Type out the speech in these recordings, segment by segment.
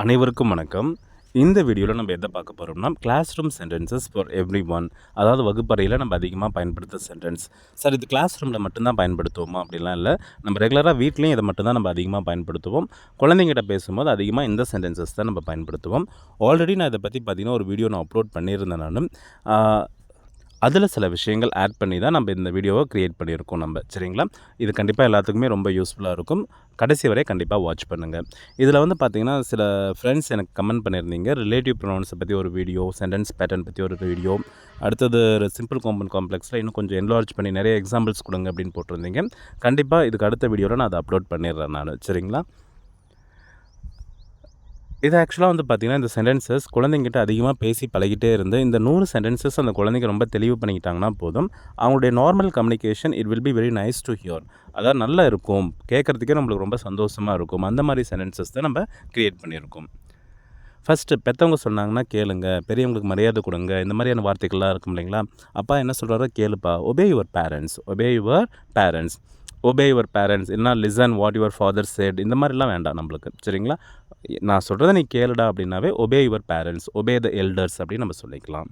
அனைவருக்கும் வணக்கம். இந்த வீடியோவில் நம்ம எதை பார்க்க போகிறோம்னா, class room sentences for every one. அதாவது வகுப்பறையில் நம்ம அதிகமாக பயன்படுத்த சென்டென்ஸ். சார் இது கிளாஸ் ரூமில் மட்டும்தான் பயன்படுத்துவோமா அப்படிலாம் இல்லை. நம்ம ரெகுலராக வீட்லேயும் இதை மட்டும் தான் நம்ம அதிகமாக பயன்படுத்துவோம். குழந்தைங்கிட்ட பேசும்போது அதிகமாக இந்த சென்டென்சஸ் தான் நம்ம பயன்படுத்துவோம். ஆல்ரெடி நான் இதை பற்றி பார்த்தீங்கன்னா ஒரு வீடியோ நான் அப்லோட் பண்ணியிருந்தேன் நான். அதில் சில விஷயங்கள் ஆட் பண்ணி தான் நம்ம இந்த வீடியோவை க்ரியேட் பண்ணியிருக்கோம் நம்ம. சரிங்களா? இது கண்டிப்பாக எல்லாத்துக்குமே ரொம்ப யூஸ்ஃபுல்லாக இருக்கும். கடைசி வரை கண்டிப்பாக வாட்ச் பண்ணுங்கள். இதில் வந்து பார்த்திங்கன்னா சில ஃப்ரெண்ட்ஸ் எனக்கு கமெண்ட் பண்ணியிருந்தீங்க. ரிலேட்டிவ் ப்ரொனவுன்ஸை பற்றி ஒரு வீடியோ, சென்டென்ஸ் பேட்டர்ன் பற்றி ஒரு வீடியோ, அடுத்தது சிம்பிள் காம்பவுண்ட் காம்ப்ளெக்ஸில் இன்னும் கொஞ்சம் என்லார்ஜ் பண்ணி நிறைய எக்ஸாம்பிள்ஸ் கொடுங்க அப்படின்னு போட்டிருந்தீங்க. கண்டிப்பாக இதுக்கு அடுத்த வீடியோவில் நான் அதை அப்லோட் பண்ணிடுறேன் நான். சரிங்களா? இது ஆக்சுவலாக வந்து பார்த்திங்கன்னா இந்த சென்டென்சஸ் குழந்தைங்கிட்ட அதிகமாக பேசி பழகிட்டே இருந்து இந்த 100 சென்டென்சஸ் அந்த குழந்தைங்க ரொம்ப தெளிவு பண்ணிக்கிட்டாங்கன்னா போதும், அவங்களுடைய normal communication it will be very nice to hear. அதாவது நல்லா இருக்கும், கேட்குறதுக்கே நம்மளுக்கு ரொம்ப சந்தோஷமாக இருக்கும். அந்த மாதிரி சென்டென்சஸ் தான் நம்ம க்ரியேட் பண்ணியிருக்கோம். ஃபஸ்ட்டு பெற்றவங்க சொன்னாங்கன்னா கேளுங்க, பெரியவங்களுக்கு மரியாதை கொடுங்க, இந்த மாதிரியான வார்த்தைகள்லாம் இருக்கும் இல்லைங்களா? அப்பா என்ன சொல்கிறாரோ கேளுப்பா, obey your parents, obey your parents, obey your parents, இல்லைனா listen what your father said, இந்த மாதிரிலாம் வேண்டாம் நம்மளுக்கு. சரிங்களா? நான் சொல்கிறத நீ கேளுடா அப்படின்னாவே obey your parents, obey the elders அப்படின்னு நம்ம சொல்லிக்கலாம்.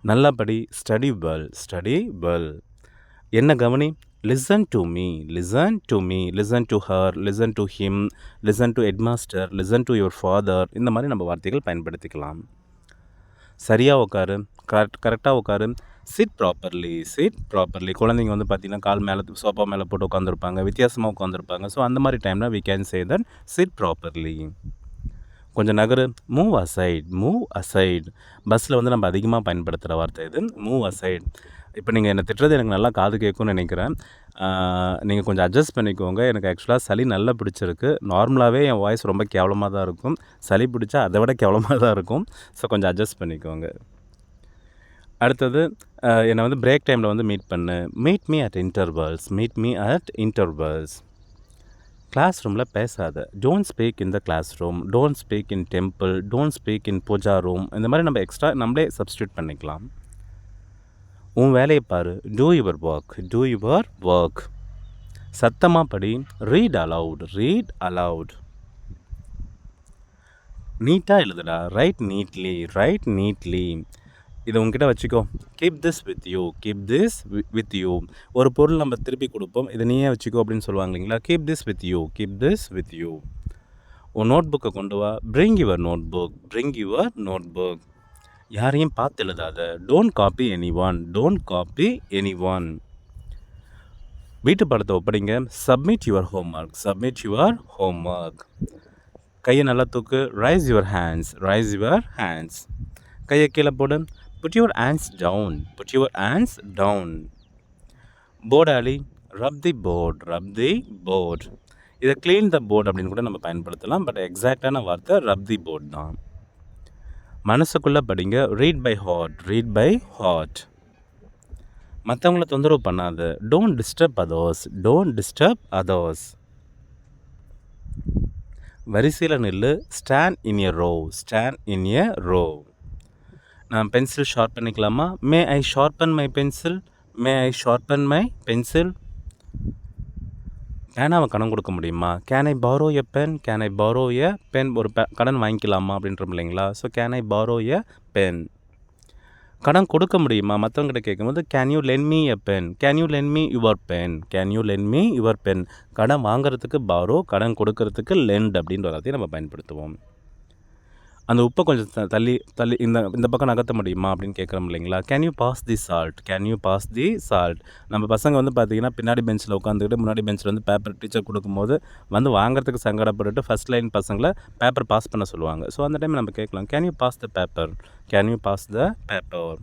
நல்லா படி, ஸ்டடி வெல், ஸ்டடி வெல். என்ன கவனி, listen to me, listen to me, listen to her, listen to him, listen to headmaster, listen to your father, இந்த மாதிரி நம்ம வார்த்தைகள் பயன்படுத்திக்கலாம். சரியாக உட்காரு, கரெக்டாக உட்காரு, சிட் ப்ராப்பர்லி, சிட் ப்ராப்பர்லி. குழந்தைங்க வந்து பார்த்திங்கன்னா கால் மேலே சோஃபா மேலே போட்டு உட்காந்துருப்பாங்க, வித்தியாசமாக உட்காந்துருப்பாங்க. ஸோ அந்த மாதிரி டைமில் we can say that sit properly. கொஞ்சம் நகரு, மூவ் அசைட், மூவ் அசைட். பஸ்ஸில் வந்து நம்ம அதிகமாக பயன்படுத்துகிற வார்த்தை இது, மூவ் அசைட். இப்போ நீங்கள் என்னை திட்டுறது எனக்கு நல்லா காது கேட்கும்னு நினைக்கிறேன். நீங்கள் கொஞ்சம் அட்ஜஸ்ட் பண்ணிக்கோங்க. எனக்கு ஆக்சுவலாக சளி நல்லா பிடிச்சிருக்கு. நார்மலாகவே என் வாய்ஸ் ரொம்ப கேவலமாக தான் இருக்கும். சளி பிடிச்சா அதை விட கேவலமாக தான் இருக்கும். ஸோ கொஞ்சம் அட்ஜஸ்ட் பண்ணிக்கோங்க. அடுத்தது என்னை வந்து பிரேக் டைமில் வந்து மீட் பண்ணு, meet me at intervals, meet me at intervals. Class ரூமில் பேசாத, don't speak in the class room, don't speak in temple, don't speak in puja room. இந்த மாதிரி நம்ம எக்ஸ்ட்ரா நம்மளே சப்ஸ்டியூட் பண்ணிக்கலாம். உன் வேலையை பாரு, two your work, two your work. சத்தமாக படி, ரீட் அலவுட், ரீட் அலவுட். நீட்டாக எழுதுடா, ரைட் நீட்லி, ரைட் நீட்லி. இதை உங்ககிட்ட வச்சுக்கோ, keep this with you, keep this with you. ஒரு பொருள் நம்ம திருப்பி கொடுப்போம், இதை நீயே வச்சுக்கோ அப்படின்னு சொல்லுவாங்க இல்லைங்களா? Keep this with you, keep this with you. உன் நோட் புக்கை கொண்டு வா, bring your notebook, bring your notebook. யாரையும் பார்த்து எழுதாத, don't copy anyone, don't copy anyone. வீட்டு பாடத்தை ஒப்படைங்க, submit your homework, submit your homework. கையை நல்லா தூக்கு, raise your hands, raise your hands. கையை கீழே போடு, put your hands down, put your hands down. Board Ali, rub the board, rub the board. இதை clean the board அப்படின்னு கூட நம்ம பயன்படுத்தலாம். பட் எக்ஸாக்டான வார்த்தை rub the board தான். மனசுக்குள்ளே படிங்க, read by heart, read by heart. மற்றவங்கள தொந்தரவு பண்ணாத, don't disturb others, don't disturb others. வரிசையில் நில்லு, stand in a row, stand in a row. நான் பென்சில் ஷார்ப் பண்ணிக்கலாமா? May I sharpen my pencil, may I sharpen my pencil. பேனாவை கடன் கொடுக்க முடியுமா? Can I borrow a pen, can I borrow a pen. ஒரு கடன் வாங்கிக்கலாமா அப்படின்றோம் இல்லைங்களா? So can I borrow a pen. கடன் கொடுக்க முடியுமா? மற்றவங்ககிட்ட கேட்கும்போது can you lend me a pen, can you lend me your pen, can you lend me your pen. கடன் வாங்குறதுக்கு பாரோ, கடன் கொடுக்கறதுக்கு லெண்ட் அப்படின்ற வார்த்தையை நம்ம பயன்படுத்துவோம். அந்த உப்பை கொஞ்சம் தள்ளி இந்த பக்கம் நகர்த்த முடியுமா அப்படின்னு கேட்குறோம் இல்லைங்களா? Can you pass the salt, can you pass the salt. நம்ம பசங்க வந்து பார்த்திங்கன்னா பின்னாடி பெஞ்சில் உட்காந்துக்கிட்டு முன்னாடி பெஞ்சில் வந்து பேப்பர் டீச்சர் கொடுக்கும்போது வந்து வாங்குறதுக்கு சங்கடப்பட்டுட்டு ஃபஸ்ட் லைன் பசங்களை பேப்பர் பாஸ் பண்ண சொல்லுவாங்க. ஸோ அந்த டைம் நம்ம கேட்கலாம், can you pass the paper, can you pass the paper.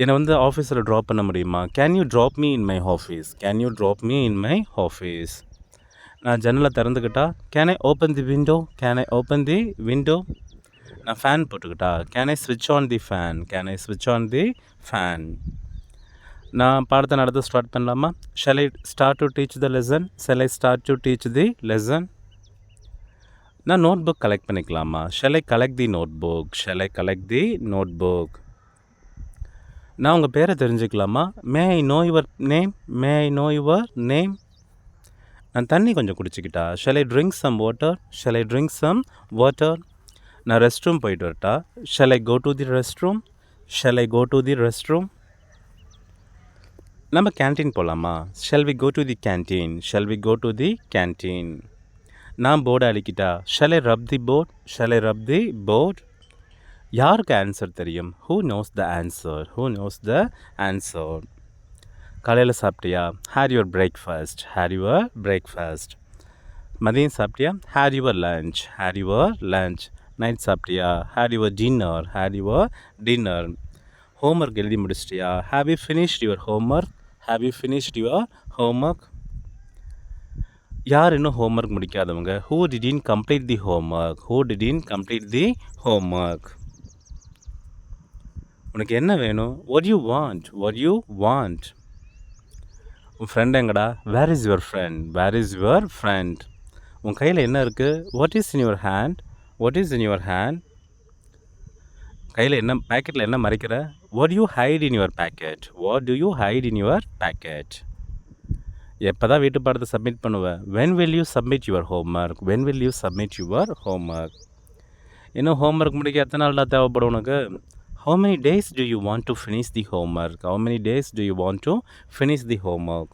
என்னை வந்து ஆஃபீஸில் ட்ராப் பண்ண முடியுமா? Can you drop me in my office, can you drop me in my office. நான் ஜன்னலை திறந்துக்கிட்டா, can I open the window, can I open the window. நான் fan போட்டுக்கிட்டா, கேன் ஐ ஸ்விட்ச் on the fan, can I ஸ்விட்ச் on the fan. நான் பாடத்தை நடத்த ஸ்டார்ட் பண்ணலாமா? Shall I start to teach the lesson, shall I start to teach the lesson. நான் notebook collect பண்ணிக்கலாமா? Shall I collect the notebook, shall I collect the notebook. நான் உங்கள் பேரை தெரிஞ்சுக்கலாமா? May I know your name, may I know your name. நான் தண்ணி கொஞ்சம் குடிச்சிக்கிட்டா? Shall I drink some water? Shall I drink some water? நான் rest room போயிட்டு வரட்டா? Shall I go to the restroom? Shall I go to the restroom? நம்ம canteen போகலாமா? Shall we go to the canteen? Shall we go to the canteen? நான் போர்டை அடிக்கிட்டா? Shall I rub the board? Shall I rub the board? யாருக்கு answer தெரியும்? Who knows the answer? Who knows the answer? காலையில் சாப்பிட்டியா? Had your breakfast? Had your breakfast? மதியம் சாப்பிட்டியா? Had your lunch? Hair your lunch? Night சாப்பிட்டியா? Had your dinner? Had your dinner? Homework எழுதி முடிச்சிட்டியா? Have you finished your homework? Have you finished your homework? யார் இன்னும் homework முடிக்காதவங்க? Who didn't complete the homework? Who didn't complete the homework? உனக்கு என்ன வேணும்? What you want? What you want? உன் friend எங்கடா? Where is your friend? Where is your friend? உன் கையில் என்ன இருக்குது? What is in your hand? What is in your hand? கையில் என்ன பேக்கெட்டில் என்ன மறைக்கிற? What you hide in your pocket? What do you hide in your pocket? எப்போ தான் வீட்டு பாடத்தை சப்மிட் பண்ணுவேன்? When will you submit your homework? When will you submit your homework? இன்னும் ஹோம்ஒர்க் முடிக்க எத்தனை நாள் தான் தேவைப்படும் உனக்கு? How many days do you want to finish the homework? How many days do you want to finish the homework?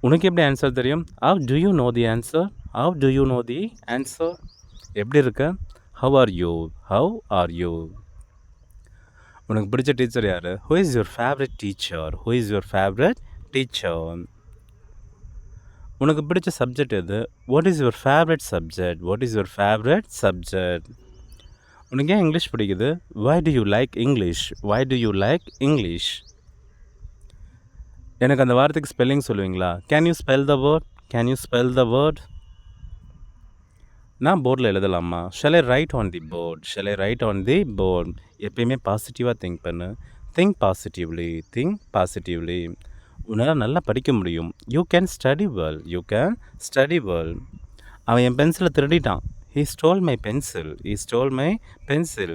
உனக்கு எப்படி answer தெரியும்? How do you know the answer? How do you know the answer? எப்படி இருக்க? How are you? How are you? உனக்கு பிடிச்ச teacher யார்? Who is your favorite teacher? Who is your favorite teacher? உனக்கு பிடிச்ச சப்ஜெக்ட் எது? What is your favorite subject? What is your favorite subject? உனக்கு ஏன் இங்கிலீஷ் பிடிக்குது? Why do you like English? Why do you like English? எனக்கு அந்த வார்த்தைக்கு spelling சொல்லுவீங்களா? Can you spell the word? Can you spell the word? நான் போர்டில் எழுதலாமா? Shall I write on the board? Shall I write on the board? எப்பயுமே பாசிட்டிவாக think பண்ணு. Think positively. Think positively. உன்னால் நல்லா படிக்க முடியும். You can study well. You can study well. அவன் என் பென்சிலை திருடிட்டான். He stole my pencil. He stole my pencil.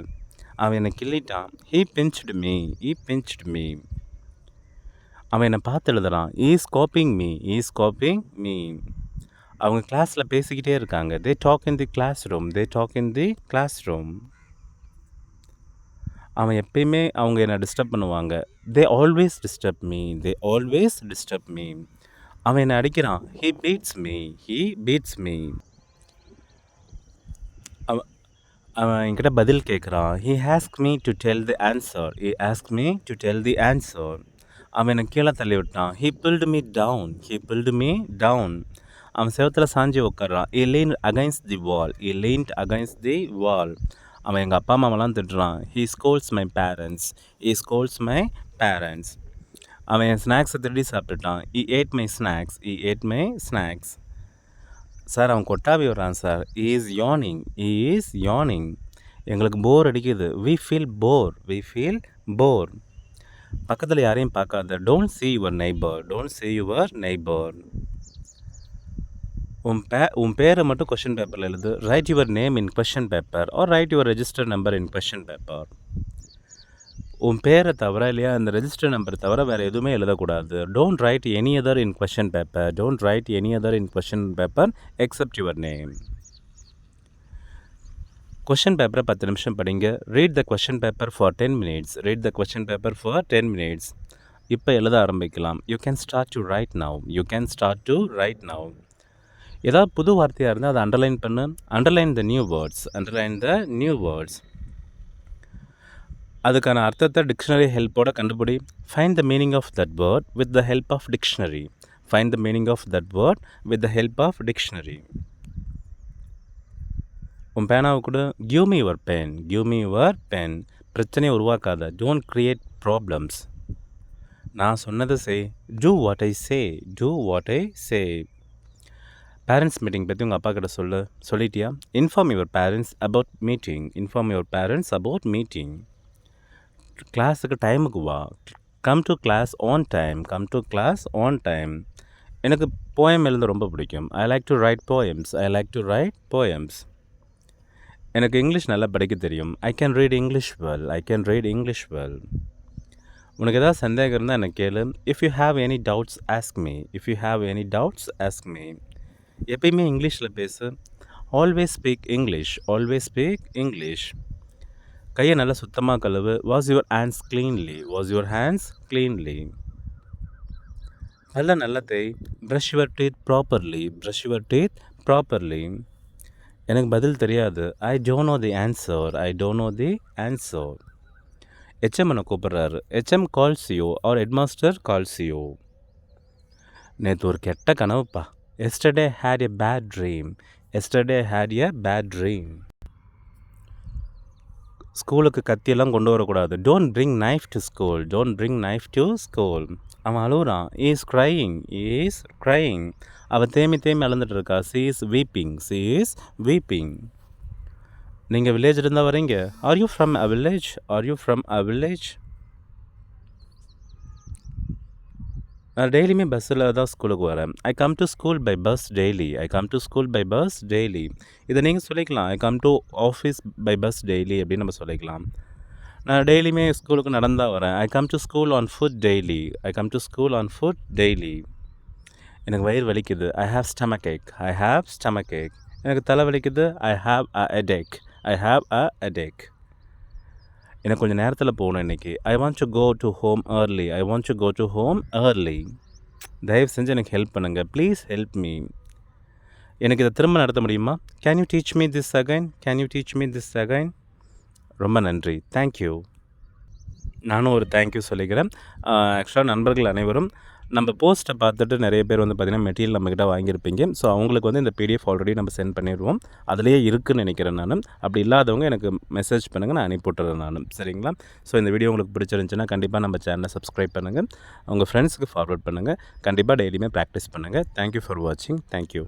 அவன் என்னை கிள்ளிட்டான். He pinched me. He pinched me. அவன் என்னை பார்த்து எழுதுறான். He is copying me. He is copying me. அவங்க கிளாஸில் பேசிக்கிட்டே இருக்காங்க. They talk in the classroom. They talk in the classroom. அவன் எப்பயுமே அவங்க என்னை டிஸ்டர்ப் பண்ணுவாங்க. They always disturb me. They always disturb me. அவன் என்னை அடிக்கிறான். He beats me. He beats me. அவன் என்கிட்ட பதில் கேட்குறான். He asked me to tell the answer. He asked me to tell the answer. அவன் என்னை கீழே தள்ளி விட்டான். He pulled me down. He pulled me down. அவன் செவத்தில் சாஞ்சி உட்காரான். He leaned against the wall. He leaned against the wall. அவன் எங்கள் அப்பா அம்மாவெல்லாம் திட்டுறான். He scolds my parents. He scolds my parents. அவன் என் ஸ்நாக்ஸை திருடி சாப்பிட்டுட்டான். He ate my snacks. He ate my snacks. Sir அவன் கொட்டாவி வரான் sir. He is yawning. He is yawning. எங்களுக்கு போர் அடிக்குது. We feel bored. We feel bored. பக்கத்தில் யாரையும் பார்க்காத. Don't see your neighbor. Don't see your neighbor. உன் பேரை மட்டும் கொஷின் பேப்பரில் எழுது. Write your name in question paper or write your register number in question paper. உன் பேரை தவிர இல்லையா அந்த ரெஜிஸ்டர் நம்பர் தவிர வேறு எதுவுமே எழுதக்கூடாது. Don't write any other in question paper. Don't write any other in question paper accept your name. Question பேப்பரை 10 நிமிஷம் படிங்க. Read the question paper for 10 minutes. Read the question paper for 10 minutes. இப்போ எழுத ஆரம்பிக்கலாம். You can start to right now. You can start to right now. ஏதாவது புது வார்த்தையாக இருந்தால் அதை அண்டர்லைன் பண்ணு. Underline the new words. Underline the new words. அதுக்கான அர்த்தத்தை டிக்ஷனரி ஹெல்ப்போட கண்டுபிடி. Find the meaning of that word with the help of dictionary. Find the meaning of that word with the help of dictionary. உன் பேனாவை கூட. Give me your pen. Give me your pen. பிரச்சனையை உருவாக்காத. Don't create problems. நான் சொன்னதை செய். Do what I say. Do what I say. Parents meeting பற்றி உங்கள் அப்பா கிட்ட சொல்லிட்டியா? Inform your parents about meeting. Inform your parents about meeting. கிளாஸுக்கு டைமுக்கு வா. Come to class on time. Come to class on time. எனக்கு போயம் எழுத ரொம்ப பிடிக்கும். I like to write poems. I like to write poems. எனக்கு English நல்லா படிக்க தெரியும். I can read English well. I can read English well. உனக்கு ஏதாவது சந்தேகம் இருந்தால் எனக்கு கேளு. If you have any doubts ask me. If you have any doubts ask me. எப்பயுமே இங்கிலீஷில் பேசு. Always speak English. Always speak English. கையை நல்லா சுத்தமாக கழுவு. Wash your hands cleanly. Wash your hands cleanly. நல்லா தேய். Brush your teeth properly. Brush your teeth properly. எனக்கு பதில் தெரியாது. I don't know the answer. I don't know the answer. HM என்னை கூப்பிட்றாரு. HM calls you or headmaster calls you. நேற்று ஒரு கெட்ட கனவுப்பா. Yesterday had a bad dream. Yesterday had a bad dream. ஸ்கூலுக்கு கத்தியெல்லாம் கொண்டு வரக்கூடாது. Don't bring knife to school. Don't bring knife to school. அவன் அழுகுறான். Is crying. Is crying. அவன் தேம்பி அழுந்துட்டு இருக்கா. She is weeping. She is weeping. நீங்கள் வில்லேஜ் இருந்தால் வரீங்க. Are you from a village? Are you from a village? நான் டெய்லியுமே பஸ்ஸில் தான் ஸ்கூலுக்கு வரேன். I come to school by bus daily. I come to school by bus daily. இதை நீங்கள் சொல்லிக்கலாம். I come to office by bus daily அப்படின்னு நம்ம சொல்லிக்கலாம். நான் டெய்லியுமே ஸ்கூலுக்கு நடந்தால் வரேன். I come to school on foot daily. I come to school on foot daily. எனக்கு வயிறு வலிக்குது. I have stomach ache. I have stomach ache. எனக்கு தலை வலிக்குது. I have a headache. I have a headache. எனக்கு கொஞ்சம் நேரத்தில் போகணும் இன்றைக்கி. I want to go to home early. I want to go to home early. தயவு செஞ்சு எனக்கு ஹெல்ப் பண்ணுங்கள். Please help me. எனக்கு இதை திரும்ப நடத்த முடியுமா? Can you teach me this again? Can you teach me this again? ரொம்ப நன்றி. தேங்க்யூ. நானும் ஒரு தேங்க்யூ சொல்லிக்கிறேன். ஆக்சுவலாக நண்பர்கள் அனைவரும் நம்ம போஸ்ட்டை பார்த்துட்டு நிறைய பேர் வந்து பார்த்திங்கன்னா மெட்டீரியல் நம்மக்கிட்ட வாங்கியிருப்பீங்க. ஸோ அவங்களுக்கு வந்து இந்த பிடிஎஃப் ஆல்ரெடி நம்ம சென்ட் பண்ணிடுவோம். அதிலேயே இருக்குதுன்னு நினைக்கிறேன் நான். அப்படி இல்லாதவங்க எனக்கு மெசேஜ் பண்ணுங்கள், நான் அனுப்பிவிட்டுறேன் நான். சரிங்களா? ஸோ இந்த வீடியோ உங்களுக்கு பிடிச்சிருந்துச்சுன்னா கண்டிப்பாக நம்ம சேனலை சப்ஸ்கிரைப் பண்ணுங்கள். உங்கள் ஃப்ரெண்ட்ஸுக்கு ஃபார்வர்ட் பண்ணுங்கள். கண்டிப்பாக டெய்லியுமே ப்ராக்டிஸ் பண்ணுங்கள். தேங்க்யூ ஃபார் வாட்சிங். தேங்க்யூ.